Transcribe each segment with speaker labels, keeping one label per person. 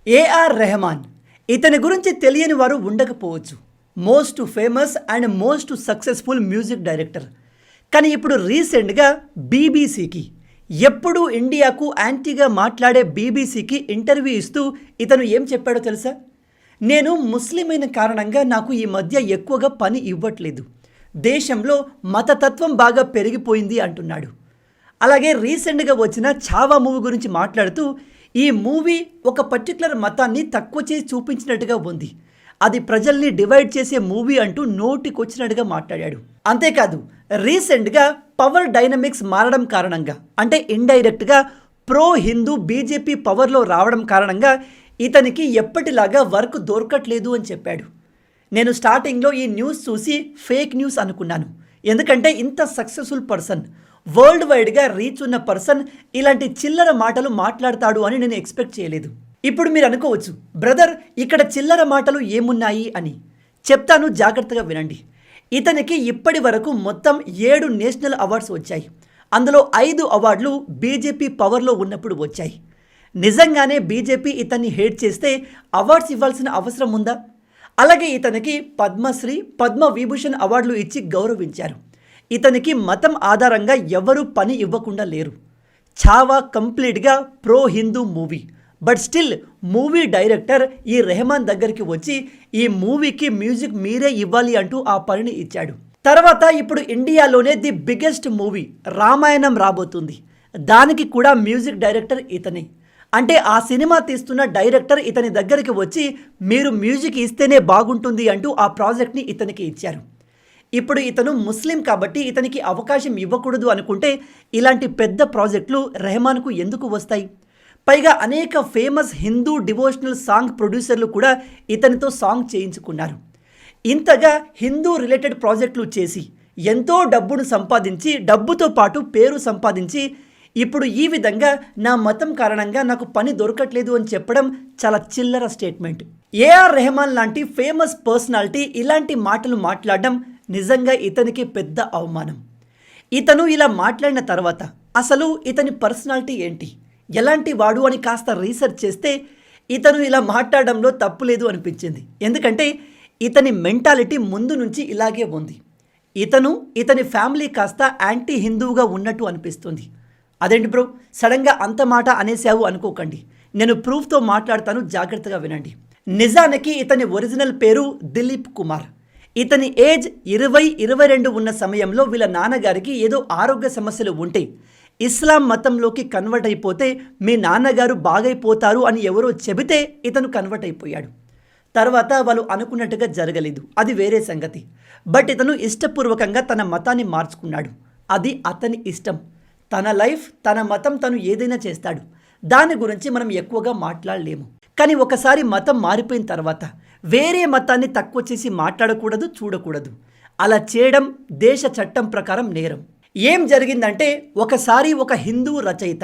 Speaker 1: AR Rahman. ఇతని గురించి తెలియని వారు ఉండకపోవచ్చు. Most famous and most successful music director. కానీ ఇప్పుడు రీసెంట్గా బీబీసీకి, ఎప్పుడూ ఇండియాకు యాంటీగా మాట్లాడే బీబీసీకి ఇంటర్వ్యూ ఇస్తూ ఇతను ఏం చెప్పాడో తెలుసా? నేను ముస్లిం అయిన కారణంగా నాకు ఈ మధ్య ఎక్కువగా పని ఇవ్వట్లేదు, దేశంలో మతతత్వం బాగా పెరిగిపోయింది అంటున్నాడు. అలాగే రీసెంట్గా వచ్చిన ఛావా మూవీ గురించి మాట్లాడుతూ ఈ మూవీ ఒక పర్టికులర్ మతాన్ని తక్కువ చేసి చూపించినట్టుగా ఉంది, అది ప్రజల్ని డివైడ్ చేసే మూవీ అంటూ నోటికొచ్చినట్టుగా మాట్లాడాడు. అంతేకాదు, రీసెంట్గా పవర్ డైనమిక్స్ మారడం కారణంగా, అంటే ఇండైరెక్ట్గా ప్రో హిందూ బీజేపీ పవర్లో రావడం కారణంగా ఇతనికి ఎప్పటిలాగా వర్క్ దొరకట్లేదు అని చెప్పాడు. నేను స్టార్టింగ్లో ఈ న్యూస్ చూసి ఫేక్ న్యూస్ అనుకున్నాను, ఎందుకంటే ఇంత సక్సెస్ఫుల్ పర్సన్, వరల్డ్ వైడ్గా రీచ్ ఉన్న పర్సన్ ఇలాంటి చిల్లర మాటలు మాట్లాడతాడు అని నేను ఎక్స్పెక్ట్ చేయలేదు. ఇప్పుడు మీరు అనుకోవచ్చు, బ్రదర్ ఇక్కడ చిల్లర మాటలు ఏమున్నాయి అని. చెప్తాను, జాగ్రత్తగా వినండి. ఇతనికి ఇప్పటి వరకు మొత్తం 7 నేషనల్ అవార్డ్స్ వచ్చాయి. అందులో 5 అవార్డులు బీజేపీ పవర్లో ఉన్నప్పుడు వచ్చాయి. నిజంగానే బీజేపీ ఇతన్ని హేట్ చేస్తే అవార్డ్స్ ఇవ్వాల్సిన అవసరం ఉందా? అలాగే ఇతనికి పద్మశ్రీ, పద్మవిభూషణ్ అవార్డులు ఇచ్చి గౌరవించారు. ఇతనికి మతం ఆధారంగా ఎవరూ పని ఇవ్వకుండా లేరు. ఛావా కంప్లీట్గా pro Hindu movie, but still movie director ఈ రెహమాన్ దగ్గరికి వచ్చి ఈ మూవీకి మ్యూజిక్ మీరే ఇవ్వాలి అంటూ ఆ పనిని ఇచ్చాడు. తర్వాత ఇప్పుడు ఇండియాలోనే ది బిగ్గెస్ట్ మూవీ రామాయణం రాబోతుంది, దానికి కూడా మ్యూజిక్ డైరెక్టర్ ఇతనే. అంటే ఆ సినిమా తీస్తున్న డైరెక్టర్ ఇతని దగ్గరికి వచ్చి మీరు మ్యూజిక్ ఇస్తేనే బాగుంటుంది అంటూ ఆ ప్రాజెక్ట్ని ఇతనికి ఇచ్చారు. ఇప్పుడు ఇతను ముస్లిం కాబట్టి ఇతనికి అవకాశం ఇవ్వకూడదు అనుకుంటే ఇలాంటి పెద్ద ప్రాజెక్టులు రెహమాన్కు ఎందుకు వస్తాయి? పైగా అనేక ఫేమస్ హిందూ డివోషనల్ సాంగ్ ప్రొడ్యూసర్లు కూడా ఇతనితో సాంగ్ చేయించుకున్నారు. ఇంతగా హిందూ రిలేటెడ్ ప్రాజెక్టులు చేసి ఎంతో డబ్బును సంపాదించి, డబ్బుతో పాటు పేరు సంపాదించి, ఇప్పుడు ఈ విధంగా నా మతం కారణంగా నాకు పని దొరకట్లేదు అని చెప్పడం చాలా చిల్లర స్టేట్మెంట్. ఏఆర్ రెహమాన్ లాంటి ఫేమస్ పర్సనాలిటీ ఇలాంటి మాటలు మాట్లాడడం నిజంగా ఇతనికి పెద్ద అవమానం. ఇతను ఇలా మాట్లాడిన తర్వాత అసలు ఇతని పర్సనాలిటీ ఏంటి, ఎలాంటి వాడు అని కాస్త రీసెర్చ్ చేస్తే ఇతను ఇలా మాట్లాడడంలో తప్పు లేదు అనిపించింది. ఎందుకంటే ఇతని మెంటాలిటీ ముందు నుంచి ఇలాగే ఉంది. ఇతని ఫ్యామిలీ కాస్త యాంటీ హిందువుగా ఉన్నట్టు అనిపిస్తుంది. అదేంటి బ్రో సడన్గా అంత మాట అనేసావు అనుకోకండి, నేను ప్రూఫ్తో మాట్లాడతాను, జాగ్రత్తగా వినండి. నిజానికి ఇతని ఒరిజినల్ పేరు దిలీప్ కుమార్. ఇతని ఏజ్ 20-22 ఉన్న సమయంలో వీళ్ళ నాన్నగారికి ఏదో ఆరోగ్య సమస్యలు ఉంటే ఇస్లాం మతంలోకి కన్వర్ట్ అయిపోతే మీ నాన్నగారు బాగైపోతారు అని ఎవరో చెబితే ఇతను కన్వర్ట్ అయిపోయాడు. తర్వాత వాళ్ళు అనుకున్నట్టుగా జరగలేదు, అది వేరే సంగతి. బట్ ఇతను ఇష్టపూర్వకంగా తన మతాన్ని మార్చుకున్నాడు. అది అతని ఇష్టం, తన లైఫ్, తన మతం, తను ఏదైనా చేస్తాడు. దాని గురించి మనం ఎక్కువగా మాట్లాడలేము. కానీ ఒకసారి మతం మారిపోయిన తర్వాత వేరే మతాన్ని తక్కువ చేసి మాట్లాడకూడదు, చూడకూడదు. అలా చేయడం దేశ చట్టం ప్రకారం నేరం. ఏం జరిగిందంటే, ఒకసారి ఒక హిందూ రచయిత,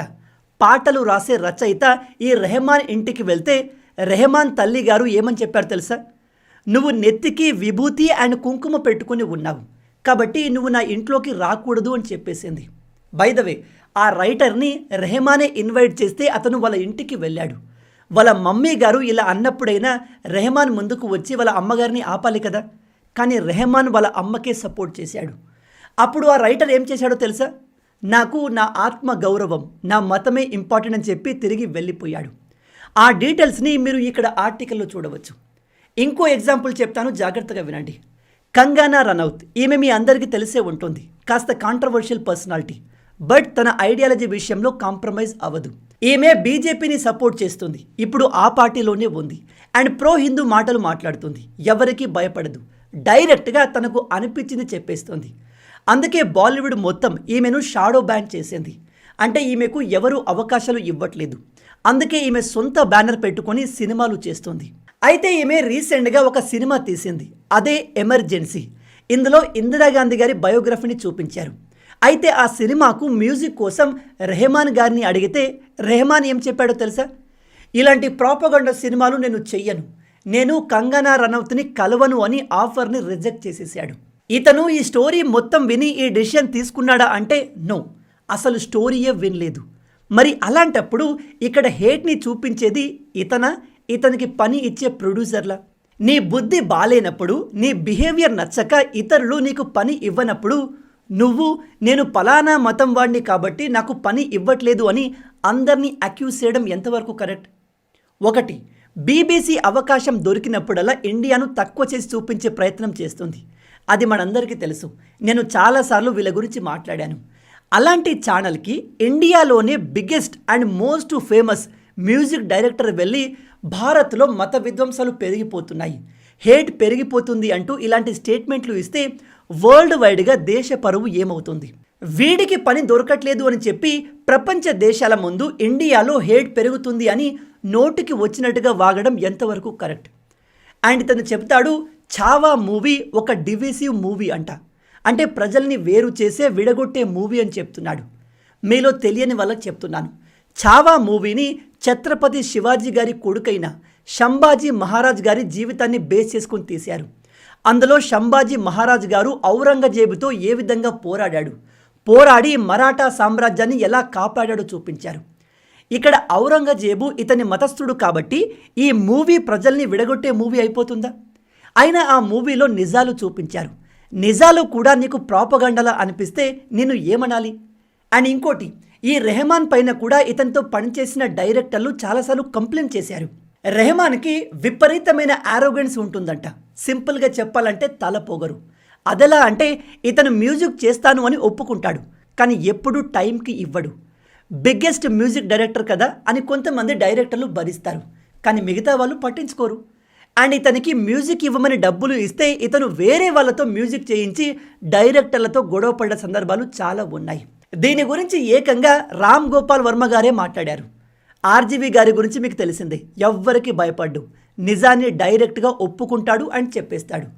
Speaker 1: పాటలు రాసే రచయిత ఈ రెహమాన్ ఇంటికి వెళ్తే రెహమాన్ తల్లి గారు ఏమని చెప్పారు తెలుసా? నువ్వు నెత్తికి విభూతి అండ్ కుంకుమ పెట్టుకుని ఉన్నావు కాబట్టి నువ్వు నా ఇంట్లోకి రాకూడదు అని చెప్పేసింది. బై ద వే, ఆ రైటర్ని రెహమానే ఇన్వైట్ చేస్తే అతను వాళ్ళ ఇంటికి వెళ్ళాడు. వాళ్ళ మమ్మీ గారు ఇలా అన్నప్పుడైనా రెహమాన్ ముందుకు వచ్చి వాళ్ళ అమ్మగారిని ఆపాలి కదా. కానీ రెహమాన్ వాళ్ళ అమ్మకే సపోర్ట్ చేశాడు. అప్పుడు ఆ రైటర్ ఏం చేశాడో తెలుసా? నాకు నా ఆత్మ గౌరవం, నా మతమే ఇంపార్టెంట్ అని చెప్పి తిరిగి వెళ్ళిపోయాడు. ఆ డీటెయిల్స్ని మీరు ఇక్కడ ఆర్టికల్లో చూడవచ్చు. ఇంకో ఎగ్జాంపుల్ చెప్తాను, జాగ్రత్తగా వినండి. కంగనా రనౌత్, ఈమె మీ అందరికీ తెలిసే ఉంటుంది, కాస్త కాంట్రవర్షియల్ పర్సనాలిటీ. బట్ తన ఐడియాలజీ విషయంలో కాంప్రమైజ్ అవ్వదు. ఈమె బీజేపీని సపోర్ట్ చేస్తుంది, ఇప్పుడు ఆ పార్టీలోనే ఉంది. అండ్ ప్రో హిందూ మాటలు మాట్లాడుతుంది, ఎవరికీ భయపడదు, డైరెక్ట్గా తనకు అనిపించింది చెప్పేస్తుంది. అందుకే బాలీవుడ్ మొత్తం ఈమెను షాడో బ్యాన్ చేసింది. అంటే ఈమెకు ఎవరు అవకాశాలు ఇవ్వట్లేదు. అందుకే ఈమె సొంత బ్యానర్ పెట్టుకొని సినిమాలు చేస్తుంది. అయితే ఈమె రీసెంట్గా ఒక సినిమా తీసింది, అదే ఎమర్జెన్సీ. ఇందులో ఇందిరాగాంధీ గారి బయోగ్రఫీని చూపించారు. అయితే ఆ సినిమాకు మ్యూజిక్ కోసం రెహమాన్ గారిని అడిగితే రెహమాన్ ఏం చెప్పాడో తెలుసా? ఇలాంటి ప్రాపగండా సినిమాలు నేను చెయ్యను, నేను కంగనా రనౌత్ని కలవను అని ఆఫర్ని రిజెక్ట్ చేసేసాడు. ఇతను ఈ స్టోరీ మొత్తం విని ఈ డెసిషన్ తీసుకున్నాడా అంటే నో, అసలు స్టోరీయే వినలేదు. మరి అలాంటప్పుడు ఇక్కడ హేట్ని చూపించేది ఇతనికి పని ఇచ్చే ప్రొడ్యూసర్లా? నీ బుద్ధి బాలేనప్పుడు, నీ బిహేవియర్ నచ్చక ఇతరులు నీకు పని ఇవ్వనప్పుడు నువ్వు నేను పలానా మతం వాడిని కాబట్టి నాకు పని ఇవ్వట్లేదు అని అందరినీ అక్యూజ్ చేయడం ఎంతవరకు కరెక్ట్? ఒకటి, బీబీసీ అవకాశం దొరికినప్పుడల్లా ఇండియాను తక్కువ చేసి చూపించే ప్రయత్నం చేస్తుంది. అది మనందరికీ తెలుసు. నేను చాలాసార్లు వీళ్ళ గురించి మాట్లాడాను. అలాంటి ఛానల్కి ఇండియాలోనే biggest and most famous music director వెళ్ళి భారత్లో మత విధ్వంసాలు పెరిగిపోతున్నాయి, హేట్ పెరిగిపోతుంది అంటూ ఇలాంటి స్టేట్మెంట్లు ఇస్తే వరల్డ్ వైడ్గా దేశ పరువు ఏమవుతుంది? వీడికి పని దొరకట్లేదు అని చెప్పి ప్రపంచ దేశాల ముందు ఇండియాలో హేట్ పెరుగుతుంది అని నోటికి వచ్చినట్టుగా వాగడం ఎంతవరకు కరెక్ట్? అండ్ ఇతను చెప్తాడు ఛావా మూవీ ఒక డివిసివ్ మూవీ అంట, అంటే ప్రజల్ని వేరు చేసే విడగొట్టే మూవీ అని చెప్తున్నాడు. మీలో తెలియని వాళ్ళకి చెప్తున్నాను, ఛావా మూవీని ఛత్రపతి శివాజీ గారి కొడుకైన సంభాజీ మహారాజ్ గారి జీవితాన్ని బేస్ చేసుకుని తీశారు. అందులో సంభాజీ మహారాజ్ గారు ఔరంగజేబుతో ఏ విధంగా పోరాడి మరాఠా సామ్రాజ్యాన్ని ఎలా కాపాడాడో చూపించారు. ఇక్కడ ఔరంగజేబు ఇతని మతస్థుడు కాబట్టి ఈ మూవీ ప్రజల్ని విడగొట్టే మూవీ అయిపోతుందా? అయినా ఆ మూవీలో నిజాలు చూపించారు. నిజాలు కూడా నీకు ప్రాపగండలా అనిపిస్తే నేను ఏమనాలి? అండ్ ఇంకోటి, ఈ రెహమాన్ పైన కూడా ఇతనితో పనిచేసిన డైరెక్టర్లు చాలాసార్లు కంప్లైంట్ చేశారు. రెహమాన్కి విపరీతమైన ఆరోగెన్స్ ఉంటుందంట. సింపుల్గా చెప్పాలంటే తల పొగరు. అదెలా అంటే ఇతను మ్యూజిక్ చేస్తాను అని ఒప్పుకుంటాడు, కానీ ఎప్పుడూ టైంకి ఇవ్వడు. బిగ్గెస్ట్ మ్యూజిక్ డైరెక్టర్ కదా అని కొంతమంది డైరెక్టర్లు భరిస్తారు, కానీ మిగతా వాళ్ళు పట్టించుకోరు. అండ్ ఇతనికి మ్యూజిక్ ఇవ్వమని డబ్బులు ఇస్తే ఇతను వేరే వాళ్ళతో మ్యూజిక్ చేయించి డైరెక్టర్లతో గొడవ పడ్డ సందర్భాలు చాలా ఉన్నాయి. దీని గురించి ఏకంగా రామ్ గోపాల్ వర్మ గారే మాట్లాడారు. ఆర్జీవి గారి గురించి మీకు తెలిసిందే, ఎవ్వరికి భయపడ్డు, నిజాన్ని డైరెక్ట్గా ఒప్పుకుంటాడు అని చెప్పేస్తాడు.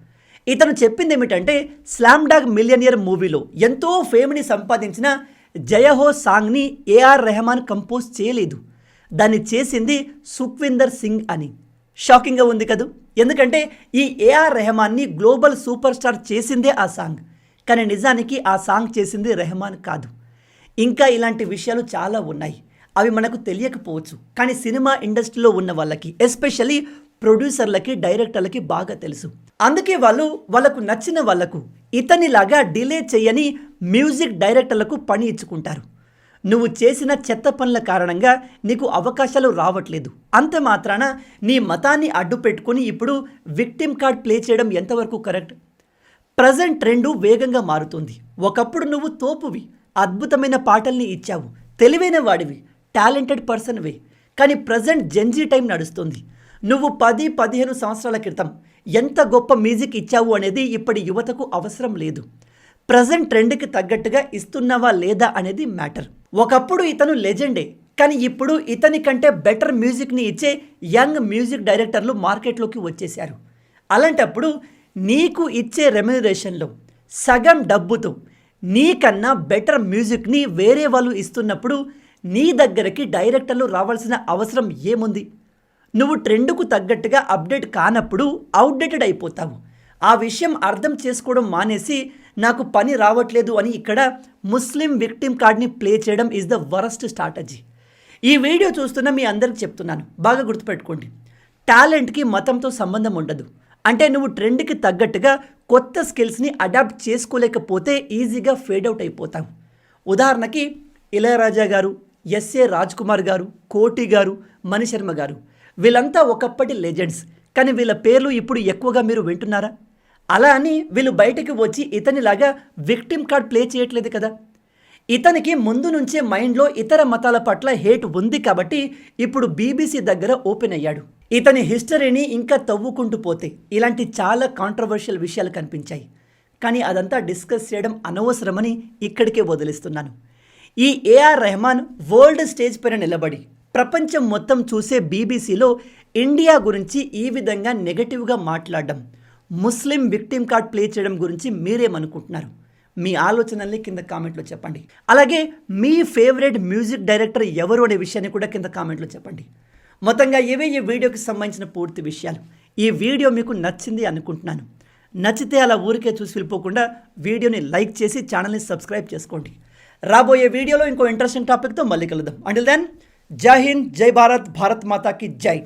Speaker 1: ఇతను చెప్పింది ఏమిటంటే స్లామ్ డాగ్ మిలియనియర్ మూవీలో ఎంతో ఫేమ్ని సంపాదించిన జయహో సాంగ్ని ఏఆర్ రెహమాన్ కంపోజ్ చేయలేదు, దాన్ని చేసింది సుఖ్విందర్ సింగ్ అని. షాకింగ్గా ఉంది కదూ, ఎందుకంటే ఈ ఏఆర్ రెహమాన్ని గ్లోబల్ సూపర్ స్టార్ చేసిందే ఆ సాంగ్, కానీ నిజానికి ఆ సాంగ్ చేసింది రెహమాన్ కాదు. ఇంకా ఇలాంటి విషయాలు చాలా ఉన్నాయి, అవి మనకు తెలియకపోవచ్చు, కానీ సినిమా ఇండస్ట్రీలో ఉన్న వాళ్ళకి, ఎస్పెషల్లీ ప్రొడ్యూసర్లకి డైరెక్టర్లకి బాగా తెలుసు. అందుకే వాళ్ళకు నచ్చిన వాళ్ళకు ఇతనిలాగా డిలే చేయని మ్యూజిక్ డైరెక్టర్లకు పని ఇచ్చుకుంటారు. నువ్వు చేసిన చెత్త పనుల కారణంగా నీకు అవకాశాలు రావట్లేదు, అంత మాత్రాన నీ మతాన్ని అడ్డు పెట్టుకుని ఇప్పుడు విక్టిమ్ కార్డ్ ప్లే చేయడం ఎంతవరకు కరెక్ట్? ప్రజెంట్ ట్రెండు వేగంగా మారుతుంది. ఒకప్పుడు నువ్వు తోపువి, అద్భుతమైన పాటల్ని ఇచ్చావు, తెలివైన వాడివి, టాలెంటెడ్ పర్సన్వే, కానీ ప్రజెంట్ జెన్జీ టైం నడుస్తుంది. నువ్వు 10-15 సంవత్సరాల క్రితం ఎంత గొప్ప మ్యూజిక్ ఇచ్చావు అనేది ఇప్పటి యువతకు అవసరం లేదు. ప్రజెంట్ ట్రెండ్కి తగ్గట్టుగా ఇస్తున్నావా లేదా అనేది మ్యాటర్. ఒకప్పుడు ఇతను లెజెండే, కానీ ఇప్పుడు ఇతని కంటే బెటర్ మ్యూజిక్ని ఇచ్చే యంగ్ మ్యూజిక్ డైరెక్టర్లు మార్కెట్లోకి వచ్చేశారు. అలాంటప్పుడు నీకు ఇచ్చే రెమ్యునరేషన్లో సగం డబ్బుతో నీకన్నా బెటర్ మ్యూజిక్ని వేరే వాళ్ళు ఇస్తున్నప్పుడు నీ దగ్గరికి డైరెక్టర్లు రావాల్సిన అవసరం ఏముంది? నువ్వు ట్రెండ్కు తగ్గట్టుగా అప్డేట్ కానప్పుడు అవుట్డేటెడ్ అయిపోతావు. ఆ విషయం అర్థం చేసుకోవడం మానేసి నాకు పని రావట్లేదు అని ఇక్కడ ముస్లిం విక్టిమ్ కార్డ్ని ప్లే చేయడం ఈజ్ ద వరస్ట్ స్ట్రాటజీ. ఈ వీడియో చూస్తున్న మీ అందరికి చెప్తున్నాను, బాగా గుర్తుపెట్టుకోండి, టాలెంట్కి మతంతో సంబంధం ఉండదు. అంటే నువ్వు ట్రెండ్కి తగ్గట్టుగా కొత్త స్కిల్స్ని అడాప్ట్ చేసుకోలేకపోతే ఈజీగా ఫేడ్ అవుట్ అయిపోతావు. ఉదాహరణకి ఇళయరాజా గారు, ఎస్ఏ రాజ్ కుమార్ గారు, కోటి గారు, మణిశర్మ గారు, వీళ్ళంతా ఒకప్పటి లెజెండ్స్, కానీ వీళ్ళ పేర్లు ఇప్పుడు ఎక్కువగా మీరు వింటున్నారా? అలా అని వీళ్ళు బయటకు వచ్చి ఇతనిలాగా విక్టిమ్ కార్డ్ ప్లే చేయట్లేదు కదా. ఇతనికి ముందు నుంచే మైండ్లో ఇతర మతాల పట్ల హేట్ ఉంది కాబట్టి ఇప్పుడు బీబీసీ దగ్గర ఓపెన్ అయ్యాడు. ఇతని హిస్టరీని ఇంకా తవ్వుకుంటూ పోతే ఇలాంటి చాలా కాంట్రవర్షియల్ విషయాలు కనిపించాయి, కానీ అదంతా డిస్కస్ చేయడం అనవసరమని ఇక్కడికే వదిలిస్తున్నాను. ఈ ఏఆర్ రెహమాన్ వరల్డ్ స్టేజ్ పైన నిలబడి ప్రపంచం మొత్తం చూసే బీబీసీలో ఇండియా గురించి ఈ విధంగా నెగటివ్గా మాట్లాడడం, ముస్లిం విక్టిమ్ కార్డ్ ప్లే చేయడం గురించి మీరేమనుకుంటున్నారు? మీ ఆలోచనల్ని కింద కామెంట్లో చెప్పండి. అలాగే మీ ఫేవరెట్ మ్యూజిక్ డైరెక్టర్ ఎవరు అనే విషయాన్ని కూడా కింద కామెంట్లో చెప్పండి. మొత్తంగా ఇవే ఈ వీడియోకి సంబంధించిన పూర్తి విషయాలు. ఈ వీడియో మీకు నచ్చింది అనుకుంటున్నాను. నచ్చితే అలా ఊరికే చూసి వెళ్ళిపోకుండా వీడియోని లైక్ చేసి ఛానల్ని సబ్స్క్రైబ్ చేసుకోండి. రాబోయే వీడియోలో ఇంకో ఇంట్రెస్టింగ్ టాపిక్తో మళ్ళీ కలుద్దాం. అంటిల్ దెన్, జై హింద్, జై భారత్, భారత్ మాతా కీ జై.